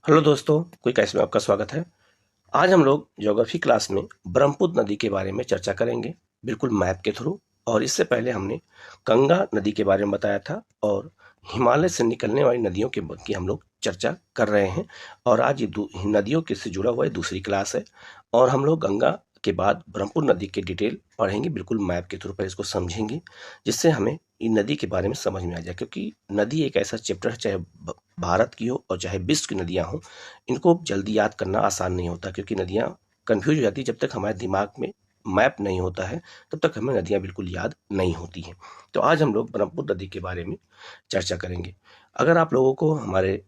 Hello दोस्तों, कोई कैसे में आपका स्वागत है। आज हम लोग ज्योग्राफी क्लास में ब्रह्मपुत्र नदी के बारे में चर्चा करेंगे, बिल्कुल मैप के थ्रू। और इससे पहले हमने गंगा नदी के बारे में बताया था और हिमालय से निकलने वाली नदियों की हम लोग चर्चा कर रहे हैं। और आज ये नदियों के से जुड़ा हुआ है दूसरी क्लास है और हम लोग गंगा के बाद ब्रह्मपुत्र नदी के डिटेल पढ़ेंगे, बिल्कुल मैप के थ्रू पर इसको समझेंगे, जिससे हमें इन नदी के बारे में समझ में आ जाए। क्योंकि नदी एक ऐसा चैप्टर है, चाहे भारत की हो और चाहे विश्व की नदियाँ हों, इनको जल्दी याद करना आसान नहीं होता, क्योंकि नदियाँ कंफ्यूज हो जाती है। जब तक हमारे दिमाग में मैप नहीं होता है तब तक हमें नदियाँ बिल्कुल याद नहीं होती हैं। तो आज हम लोग ब्रह्मपुत्र नदी के बारे में चर्चा करेंगे। अगर आप लोगों को हमारे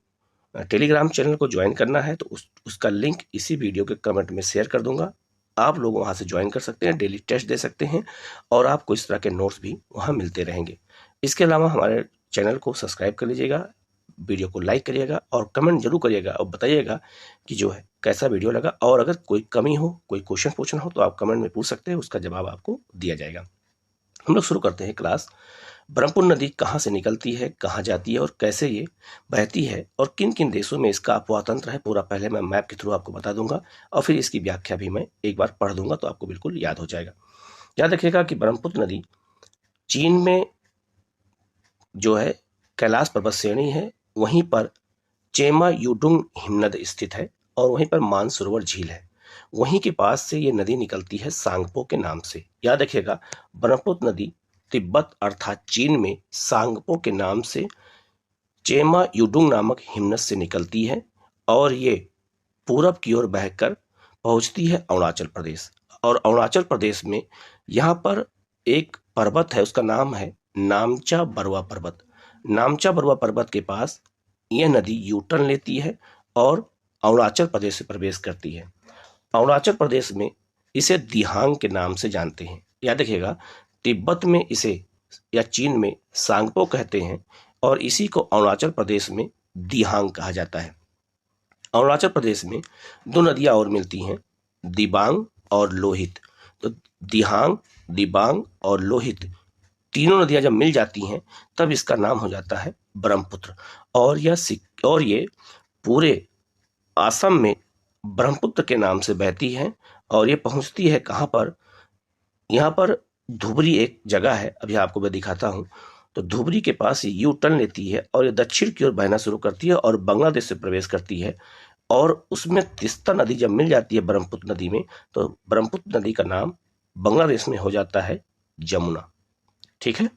टेलीग्राम चैनल को ज्वाइन करना है तो उसका लिंक इसी वीडियो के कमेंट में शेयर कर दूंगा। आप लोग वहाँ से ज्वाइन कर सकते हैं, डेली टेस्ट दे सकते हैं और आपको इस तरह के नोट्स भी वहाँ मिलते रहेंगे। इसके अलावा हमारे चैनल को सब्सक्राइब कर लीजिएगा, वीडियो को लाइक करिएगा और कमेंट जरूर करिएगा और बताइएगा कि जो है कैसा वीडियो लगा। और अगर कोई कमी हो, कोई क्वेश्चन पूछना हो तो आप कमेंट में पूछ सकते हैं, उसका जवाब आपको दिया जाएगा। हम लोग शुरू करते हैं क्लास। ब्रह्मपुत्र नदी कहाँ से निकलती है, कहाँ जाती है और कैसे ये बहती है और किन किन देशों में इसका अपवाह तंत्र है, पूरा पहले मैं मैप के थ्रू आपको बता दूंगा और फिर इसकी व्याख्या भी मैं एक बार पढ़ दूंगा तो आपको बिल्कुल याद हो जाएगा। याद रखिएगा कि ब्रह्मपुत्र नदी चीन में जो है कैलाश पर्वत श्रेणी है, वहीं पर चेमा युडुंग हिमनद स्थित है और वहीं पर मानसरोवर झील है। वहीं के पास से ये नदी निकलती है सांगपो के नाम से। याद रखिएगा, ब्रह्मपुत्र नदी तिब्बत अर्थात चीन में सांगपो के नाम से चेमा युडुंग नामक हिमनद से निकलती है और ये पूरब की ओर बहकर पहुंचती है अरुणाचल प्रदेश। और अरुणाचल प्रदेश में यहाँ पर एक पर्वत है, उसका नाम है नामचा बरवा पर्वत। नामचा बरवा पर्वत के पास यह नदी यू टर्न लेती है और अरुणाचल प्रदेश से प्रवेश करती है। अरुणाचल प्रदेश में इसे दिहांग के नाम से जानते हैं। याद रखिएगा, तिब्बत में इसे या चीन में सांगपो कहते हैं और इसी को अरुणाचल प्रदेश में दिहांग कहा जाता है। अरुणाचल प्रदेश में दो नदियां और मिलती हैं, दिबांग और लोहित। तो दिहांग, दिबांग और लोहित तीनों नदियां जब मिल जाती हैं तब इसका नाम हो जाता है ब्रह्मपुत्र। और ये पूरे असम में ब्रह्मपुत्र के नाम से बहती है और ये पहुंचती है कहाँ पर, यहाँ पर धुबरी एक जगह है, अभी आपको मैं दिखाता हूँ। तो धुबरी के पास यू टर्न लेती है और ये दक्षिण की ओर बहना शुरू करती है और बांग्लादेश से प्रवेश करती है। और उसमें तिस्ता नदी जब मिल जाती है ब्रह्मपुत्र नदी में तो ब्रह्मपुत्र नदी का नाम बांग्लादेश में हो जाता है जमुना। ठीक है,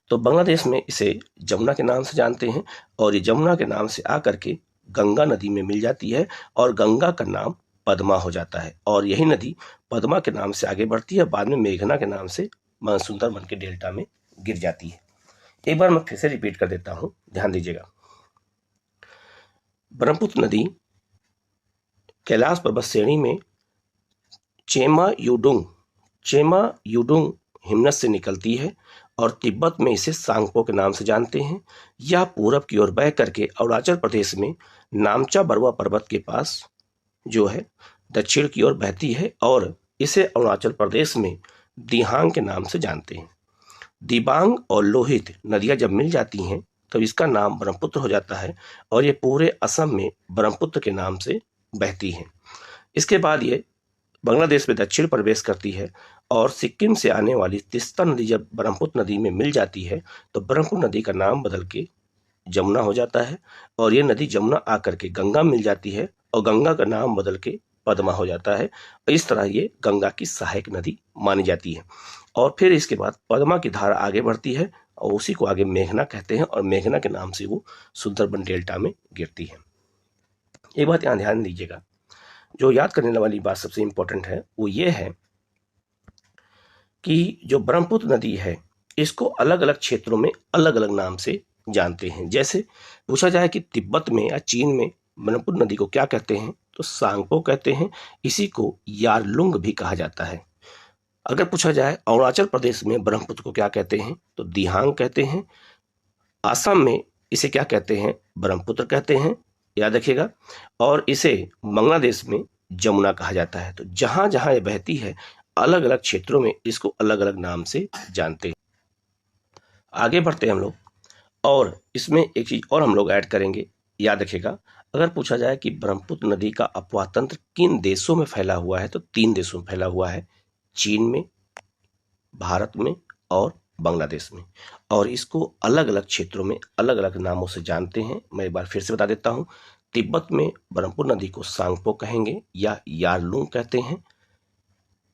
तो बांग्लादेश में इसे जमुना के नाम से जानते हैं और ये जमुना के नाम से आकर के गंगा नदी में मिल जाती है और गंगा का नाम पद्मा हो जाता है। और यही नदी पद्मा के नाम से आगे बढ़ती है, बाद में मेघना के नाम से सुंदरबन के डेल्टा में गिर जाती है। एक बार मैं फिर से रिपीट कर देता हूं, ध्यान दीजिएगा। ब्रह्मपुत्र नदी कैलाश पर्वत श्रेणी में चेमा युडुंग हिमनद से निकलती है और तिब्बत में इसे सांगपो के नाम से जानते हैं। यह पूरब की ओर बह करके अरुणाचल प्रदेश में नामचा बरवा पर्वत के पास जो है दक्षिण की ओर बहती है और इसे अरुणाचल प्रदेश में दिहांग के नाम से जानते हैं। दिबांग और लोहित नदियां जब मिल जाती हैं तब इसका नाम ब्रह्मपुत्र हो जाता है और ये पूरे असम में ब्रह्मपुत्र के नाम से बहती हैं। इसके बाद ये बांग्लादेश में दक्षिण प्रवेश करती है और सिक्किम से आने वाली तिस्ता नदी जब ब्रह्मपुत्र नदी में मिल जाती है तो ब्रह्मपुत्र नदी का नाम बदल के जमुना हो जाता है और ये नदी जमुना आकर के गंगा मिल जाती है और गंगा का नाम बदल के पद्मा हो जाता है। इस तरह ये गंगा की सहायक नदी मानी जाती है। और फिर इसके बाद पद्मा की धारा आगे बढ़ती है और उसी को आगे मेघना कहते हैं और मेघना के नाम से वो सुंदरबन डेल्टा में गिरती है। एक बात यहाँ ध्यान दीजिएगा, जो याद करने वाली बात सबसे इंपॉर्टेंट है वो ये है कि जो ब्रह्मपुत्र नदी है इसको अलग अलग क्षेत्रों में अलग अलग नाम से जानते हैं। जैसे पूछा जाए कि तिब्बत में या चीन में ब्रह्मपुत्र नदी को क्या कहते हैं तो सांगपो कहते हैं, इसी को यारलुंग भी कहा जाता है। अगर पूछा जाए अरुणाचल प्रदेश में ब्रह्मपुत्र को क्या कहते हैं तो दिहांग कहते हैं। असम में इसे क्या कहते हैं, ब्रह्मपुत्र कहते हैं, याद रखिएगा। और इसे बांग्लादेश में जमुना कहा जाता है। तो जहां जहां ये बहती है अलग अलग क्षेत्रों में इसको अलग अलग नाम से जानते हैं। आगे बढ़ते हैं हम लोग और इसमें एक चीज और हम लोग ऐड करेंगे, याद रखिएगा। अगर पूछा जाए कि ब्रह्मपुत्र नदी का अपवाह तंत्र किन देशों में फैला हुआ है, तो 3 देशों में फैला हुआ है, चीन में, भारत में और बांग्लादेश में। और इसको अलग अलग क्षेत्रों में अलग अलग नामों से जानते हैं। मैं एक बार फिर से बता देता हूँ। तिब्बत में ब्रह्मपुत्र नदी को सांगपो कहेंगे या यारलुंग कहते हैं।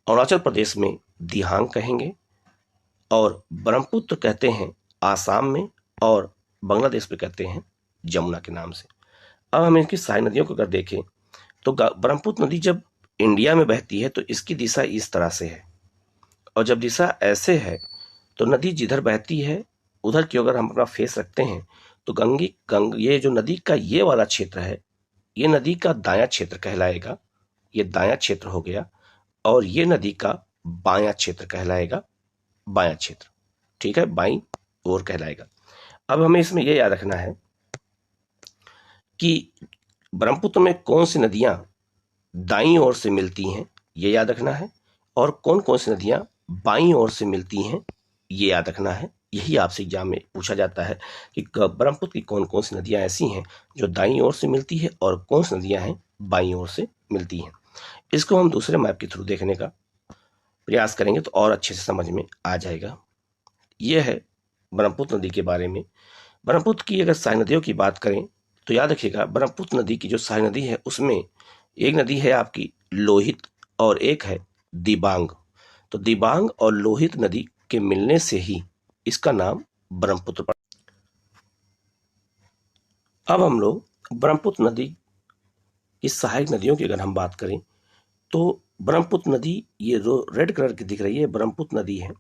अरुणाचल प्रदेश में दिहांग कहेंगे और ब्रह्मपुत्र कहते हैं आसाम में, और बांग्लादेश में कहते हैं जमुना के नाम से। अब हम इनकी सारी नदियों को अगर देखें तो ब्रह्मपुत्र नदी जब इंडिया में बहती है तो इसकी दिशा इस तरह से है, और जब दिशा ऐसे है तो नदी जिधर बहती है उधर की अगर हम अपना फेस रखते हैं तो ये जो नदी का ये वाला क्षेत्र है, ये नदी का दायां क्षेत्र कहलाएगा, ये दायां क्षेत्र हो गया, और ये नदी का बायां क्षेत्र कहलाएगा, बायां क्षेत्र, ठीक है, बाईं ओर कहलाएगा। अब हमें इसमें यह याद रखना है कि ब्रह्मपुत्र में कौन सी नदियां दाईं ओर से मिलती हैं, ये याद रखना है, और कौन कौन सी नदियां बाईं ओर से मिलती हैं, ये याद रखना है। यही आपसे एग्जाम में पूछा जाता है कि ब्रह्मपुत्र की कौन कौन सी नदियां ऐसी हैं जो दाईं ओर से मिलती है और कौन सी नदियां हैं बाईं ओर से मिलती हैं। इसको हम दूसरे मैप के थ्रू देखने का प्रयास करेंगे तो और अच्छे से समझ में आ जाएगा। यह है ब्रह्मपुत्र नदी के बारे में। ब्रह्मपुत्र की अगर सारी नदियों की बात करें तो याद रखिएगा, ब्रह्मपुत्र नदी की जो सारी नदी है उसमें एक नदी है आपकी लोहित और एक है दिबांग। तो दिबांग और लोहित नदी के मिलने से ही इसका नाम ब्रह्मपुत्र पड़ा। अब हम लोग ब्रह्मपुत्र नदी की सहायक नदियों की अगर हम बात करें तो ब्रह्मपुत्र नदी ये जो रेड कलर की दिख रही है ब्रह्मपुत्र नदी है,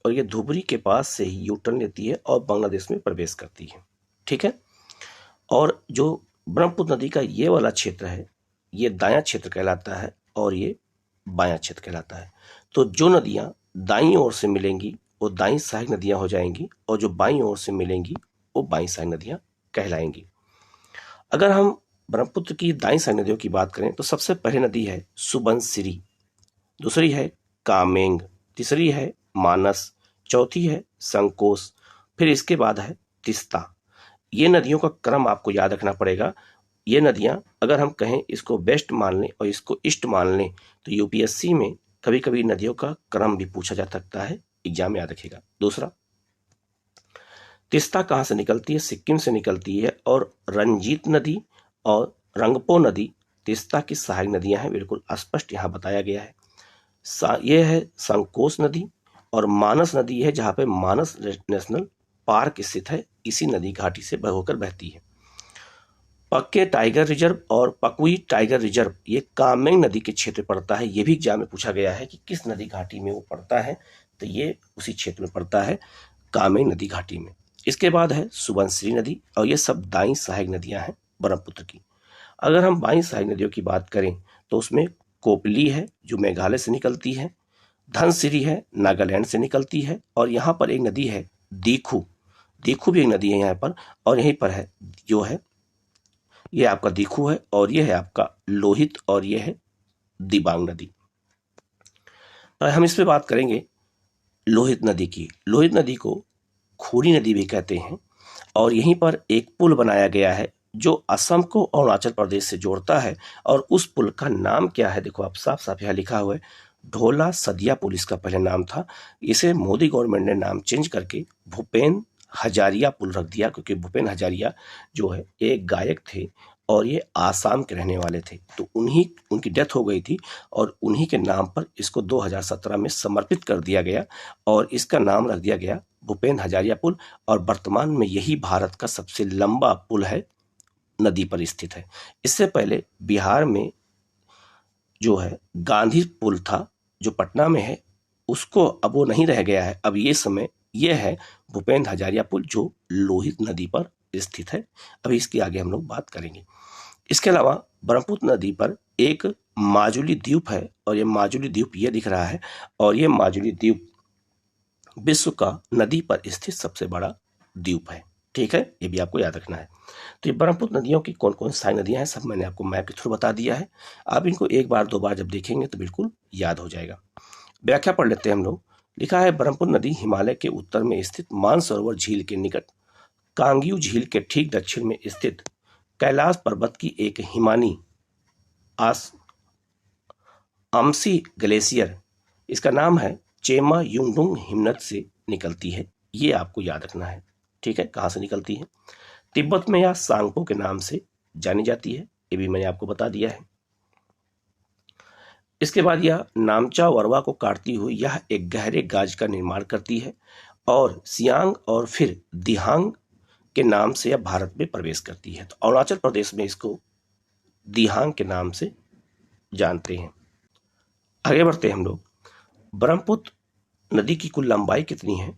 और ये धुबरी के पास से ही यू टर्न लेती है और बांग्लादेश में प्रवेश करती है, ठीक है। और जो ब्रह्मपुत्र नदी का ये वाला क्षेत्र है ये दायां क्षेत्र कहलाता है और ये बायां क्षेत्र कहलाता है। तो जो नदियां दाईं ओर से मिलेंगी वो दाईं सहायक नदियां हो जाएंगी, और जो बाईं ओर से मिलेंगी वो बाईं सहायक नदियां कहलाएंगी। अगर हम ब्रह्मपुत्र की दाईं सहायक नदियों की बात करें तो सबसे पहले नदी है सुबनसिरी, दूसरी है कामेंग, तीसरी है मानस, चौथी है संकोस, फिर इसके बाद है तिस्ता। ये नदियों का क्रम आपको याद रखना पड़ेगा। ये नदियां अगर हम कहें इसको वेस्ट मान लें और इसको ईस्ट मान लें तो यूपीएससी में कभी कभी नदियों का क्रम भी पूछा जा सकता है, एग्जाम में याद रखिएगा। दूसरा, तिस्ता कहाँ से निकलती है? सिक्किम से निकलती है, और रंजीत नदी और रंगपो नदी तिस्ता की सहायक नदियां हैं, बिल्कुल स्पष्ट यहाँ बताया गया है। ये है संकोस नदी, और मानस नदी है जहाँ पे मानस नेशनल पार्क स्थित है, इसी नदी घाटी से होकर बहती है। पक्के टाइगर रिजर्व और पकवी टाइगर रिजर्व ये कामेंग नदी के क्षेत्र में पड़ता है। ये भी एग्जाम में पूछा गया है कि किस नदी घाटी में वो पड़ता है, तो ये उसी क्षेत्र में पड़ता है, कामेंग नदी घाटी में। इसके बाद है सुबनसिरी नदी, और ये सब दाईं सहायक नदियां हैं ब्रह्मपुत्र की। अगर हम बाईं सहायक नदियों की बात करें तो उसमें कोपली है जो मेघालय से निकलती है, धनसिरी है नागालैंड से निकलती है, और यहाँ पर एक नदी है दीखू, दीखू भी एक नदी है यहाँ पर, और यहीं पर है जो है ये आपका दीखू है, और ये है आपका लोहित, और ये है दिबांग नदी। तो हम इस पे बात करेंगे लोहित नदी की। लोहित नदी को खूरी नदी भी कहते हैं, और यहीं पर एक पुल बनाया गया है जो असम को अरुणाचल प्रदेश से जोड़ता है, और उस पुल का नाम क्या है? देखो आप साफ साफ यहाँ लिखा हुआ है, ढोला सदिया पुल इसका पहले नाम था। इसे मोदी गवर्नमेंट ने नाम चेंज करके भूपेन हजारिया पुल रख दिया, क्योंकि भूपेन हजारिया जो है एक गायक थे और ये आसाम के रहने वाले थे, तो उनकी डेथ हो गई थी, और उन्हीं के नाम पर इसको 2017 में समर्पित कर दिया गया, और इसका नाम रख दिया गया भूपेन हजारिया पुल। और वर्तमान में यही भारत का सबसे लंबा पुल है, नदी पर स्थित है। इससे पहले बिहार में जो है गांधी पुल था जो पटना में है, उसको अब वो नहीं रह गया है, अब ये समय ये है भूपेन हजारिया पुल जो लोहित नदी पर स्थित है। अभी इसके आगे हम लोग बात करेंगे। इसके अलावा ब्रह्मपुत्र नदी पर एक माजुली द्वीप है, और ये माजुली द्वीप ये दिख रहा है, और ये माजुली द्वीप विश्व का नदी पर स्थित सबसे बड़ा द्वीप है, ठीक है, ये भी आपको याद रखना है। तो ये ब्रह्मपुत्र नदियों की कौन कौन सी नदियां हैं सब मैंने आपको मैप के थ्रू बता दिया है। आप इनको एक बार दो बार जब देखेंगे तो बिल्कुल याद हो जाएगा। व्याख्या पढ़ लेते हैं हम लोग। लिखा है ब्रह्मपुत्र नदी हिमालय के उत्तर में स्थित मानसरोवर झील के निकट, कांगयू झील के ठीक दक्षिण में स्थित कैलाश पर्वत की एक हिमानी आमसी ग्लेशियर, इसका नाम है चेमा युंगडुंग हिमनद से निकलती है। ये आपको याद रखना है, ठीक है, कहाँ से निकलती है। तिब्बत में यह सांगपो के नाम से जानी जाती है, ये भी मैंने आपको बता दिया है। इसके बाद यह नामचा वरवा को काटती हुई यह एक गहरे गाज का निर्माण करती है और सियांग और फिर दिहांग के नाम से यह भारत में प्रवेश करती है। तो अरुणाचल प्रदेश में इसको दिहांग के नाम से जानते हैं। आगे बढ़ते हैं हम लोग। ब्रह्मपुत्र नदी की कुल लंबाई कितनी है?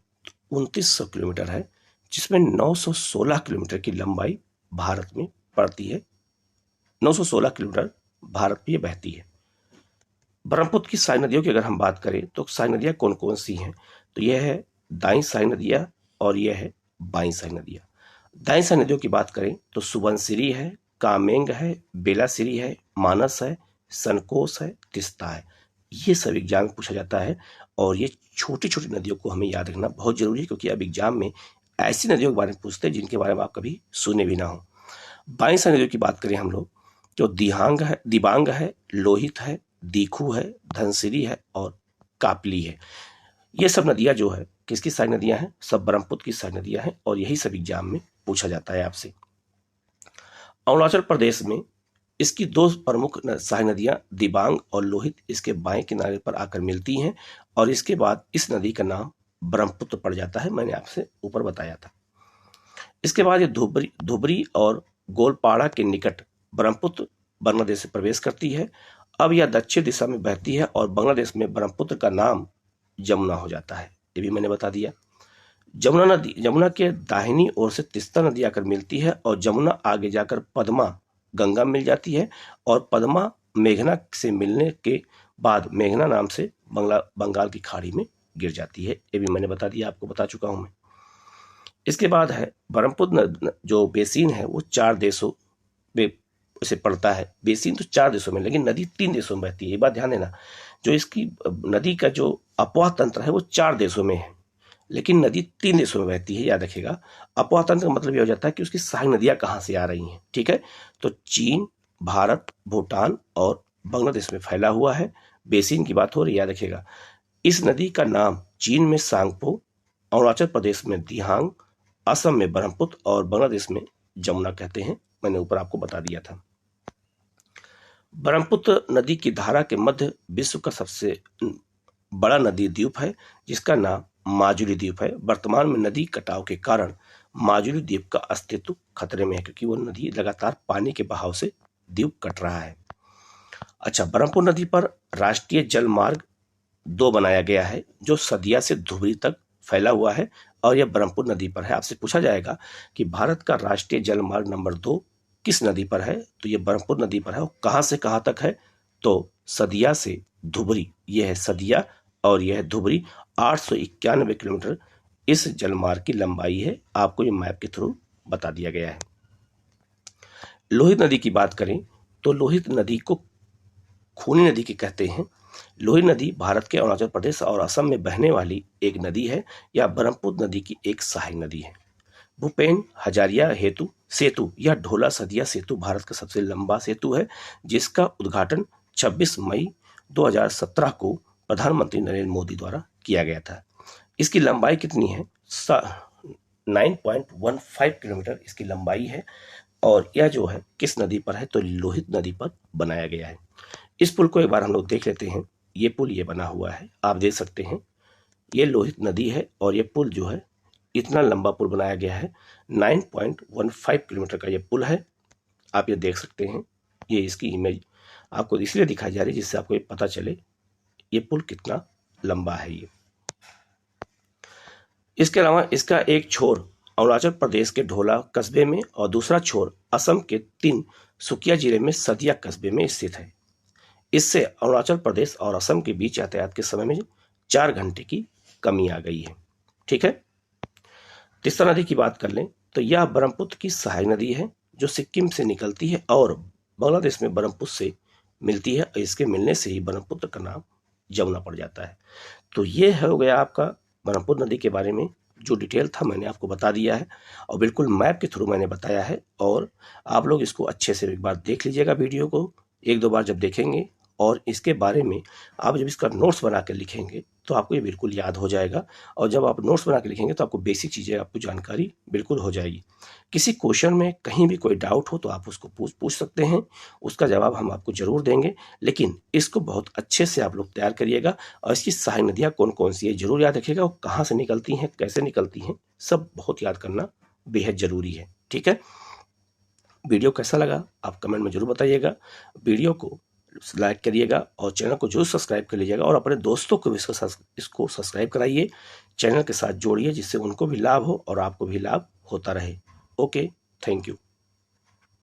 2900 किलोमीटर है, जिसमें 916 किलोमीटर की लंबाई भारत में पड़ती है। 916 किलोमीटर भारत में बहती है। ब्रह्मपुत्र की सारी नदियों की अगर हम बात करें तो सारी नदियां कौन कौन सी हैं? तो यह है दाई सारी नदियां और यह है बाई सारी नदियां। दाई सारी नदियों की बात करें तो सुबनसिरी है, कामेंग है, बेलासिरी है, मानस है, सनकोस है, तिस्ता है। ये सब एग्जाम में पूछा जाता है और ये छोटी छोटी नदियों को हमें याद रखना बहुत जरूरी है, क्योंकि अब एग्जाम में ऐसी नदियों के बारे में पूछते हैं जिनके बारे में आप कभी सुने भी ना हो। बाई सारी नदियों की बात करें हम लोग तो दिबांग है, लोहित है, दीखू है, धनसिरी है और कापली है। ये सब नदियां जो है किसकी सारी नदियां हैं? सब ब्रह्मपुत्र की सारी नदियां हैं और यही सब एग्जाम में पूछा जाता है आपसे। अरुणाचल प्रदेश में इसकी दो प्रमुख सहायक नदियां दिबांग और लोहित इसके बाएं किनारे पर आकर मिलती हैं और इसके बाद इस नदी का नाम ब्रह्मपुत्र पड़ जाता है, मैंने आपसे ऊपर बताया था। इसके बाद ये धुबरी और गोलपाड़ा के निकट ब्रह्मपुत्र बांग्लादेश से प्रवेश करती है। अब यह दक्षिण दिशा में बहती है और बांग्लादेश में ब्रह्मपुत्र का नाम जमुना हो जाता है, ये भी मैंने बता दिया। जमुना के दाहिनी ओर से तिस्ता नदी आकर मिलती है और जमुना आगे जाकर पद्मा गंगा मिल जाती है और पद्मा मेघना से मिलने के बाद मेघना नाम से बंगाल की खाड़ी में गिर जाती है, ये भी मैंने बता दिया, आपको बता चुका हूं मैं। इसके बाद है ब्रह्मपुत्र जो बेसिन है वो 4 देशों में उसे पड़ता है। बेसिन तो 4 देशों में, लेकिन नदी 3 देशों में बहती है, ये बात ध्यान देना। जो इसकी नदी का जो अपवाह तंत्र है वो 4 देशों में है, लेकिन नदी 3 देशों में बहती है, याद रखिएगा। अपवाह तंत्र का मतलब यह हो जाता है कि उसकी सहायक नदियां कहाँ से आ रही हैं, ठीक है। तो चीन, भारत, भूटान और बांग्लादेश में फैला हुआ है। बेसिन की बात हो रही है, याद रखिएगा। इस नदी का नाम चीन में सांगपो, अरुणाचल प्रदेश में दिहांग, असम में ब्रह्मपुत्र और बांग्लादेश में जमुना कहते हैं, मैंने ऊपर आपको बता दिया था। ब्रह्मपुत्र नदी की धारा के मध्य विश्व का सबसे बड़ा नदी द्वीप है, जिसका नाम माजुली द्वीप है। वर्तमान में नदी कटाव के कारण माजुली द्वीप का अस्तित्व खतरे में है, क्योंकि वो नदी लगातार पानी के बहाव से द्वीप कट रहा है। अच्छा, ब्रह्मपुत्र नदी पर राष्ट्रीय जल मार्ग 2 बनाया गया है, जो सदिया से धुबरी तक फैला हुआ है और यह ब्रह्मपुत्र नदी पर है। आपसे पूछा जाएगा कि भारत का राष्ट्रीय जल मार्ग नंबर 2 किस नदी पर है? तो यह ब्रह्मपुत्र नदी पर है। और कहां से कहां तक है? तो सदिया से धुबरी, यह है सदिया और यह है धुबरी। 891 किलोमीटर इस जलमार्ग की लंबाई है, आपको यह मैप के थ्रू बता दिया गया है। लोहित नदी की बात करें तो लोहित नदी को खूनी नदी के कहते हैं। लोहित नदी भारत के अरुणाचल प्रदेश और असम में बहने वाली एक नदी है। यह ब्रह्मपुत्र नदी की एक सहायक नदी है। भूपेन हजारिया सेतु यह ढोला सदिया सेतु भारत का सबसे लंबा सेतु है, जिसका उद्घाटन 26 मई 2017 को प्रधानमंत्री नरेंद्र मोदी द्वारा किया गया था। इसकी लंबाई कितनी है? 9.15 किलोमीटर इसकी लंबाई है और यह जो है किस नदी पर है? तो लोहित नदी पर बनाया गया है। इस पुल को एक बार हम लोग देख लेते हैं। ये पुल ये बना हुआ है, आप देख सकते हैं, ये लोहित नदी है और ये पुल जो है इतना लंबा पुल बनाया गया है। 9.15 किलोमीटर का ये पुल है, आप ये देख सकते हैं। ये इसकी इमेज आपको इसलिए दिखाई जा रही है जिससे आपको ये पता चले ये पुल कितना लंबा है। ये इसके अलावा इसका एक छोर अरुणाचल प्रदेश के ढोला कस्बे में और दूसरा छोर असम के तिनसुकिया जिले में सदिया कस्बे में स्थित है। इससे अरुणाचल प्रदेश और असम के बीच यातायात के समय में 4 घंटे की कमी आ गई है, ठीक है। तिस्ता नदी की बात कर लें तो यह ब्रह्मपुत्र की सहायक नदी है, जो सिक्किम से निकलती है और बांग्लादेश में ब्रह्मपुत्र से मिलती है और इसके मिलने से ही ब्रह्मपुत्र का नाम जमुना पड़ जाता है। तो ये हो गया आपका ब्रह्मपुत्र नदी के बारे में जो डिटेल था मैंने आपको बता दिया है और बिल्कुल मैप के थ्रू मैंने बताया है। और आप लोग इसको अच्छे से एक बार देख लीजिएगा, वीडियो को 1-2 बार जब देखेंगे और इसके बारे में आप जब इसका नोट्स बना के लिखेंगे तो आपको ये बिल्कुल याद हो जाएगा। और जब आप नोट्स बना के लिखेंगे तो आपको बेसिक चीज़ें, आपको जानकारी बिल्कुल हो जाएगी। किसी क्वेश्चन में कहीं भी कोई डाउट हो तो आप उसको पूछ सकते हैं, उसका जवाब हम आपको ज़रूर देंगे। लेकिन इसको बहुत अच्छे से आप लोग तैयार करिएगा और इसकी सहायक नदियाँ कौन कौन सी है ज़रूर याद रखिएगा, वो कहाँ से निकलती हैं, कैसे निकलती हैं, सब बहुत याद करना बेहद ज़रूरी है। ठीक है, वीडियो कैसा लगा आप कमेंट में ज़रूर बताइएगा। वीडियो को लाइक करिएगा और चैनल को जरूर सब्सक्राइब कर लीजिएगा और अपने दोस्तों को भी इसको सब्सक्राइब कराइए, चैनल के साथ जोड़िए, जिससे उनको भी लाभ हो और आपको भी लाभ होता रहे। Okay, thank you.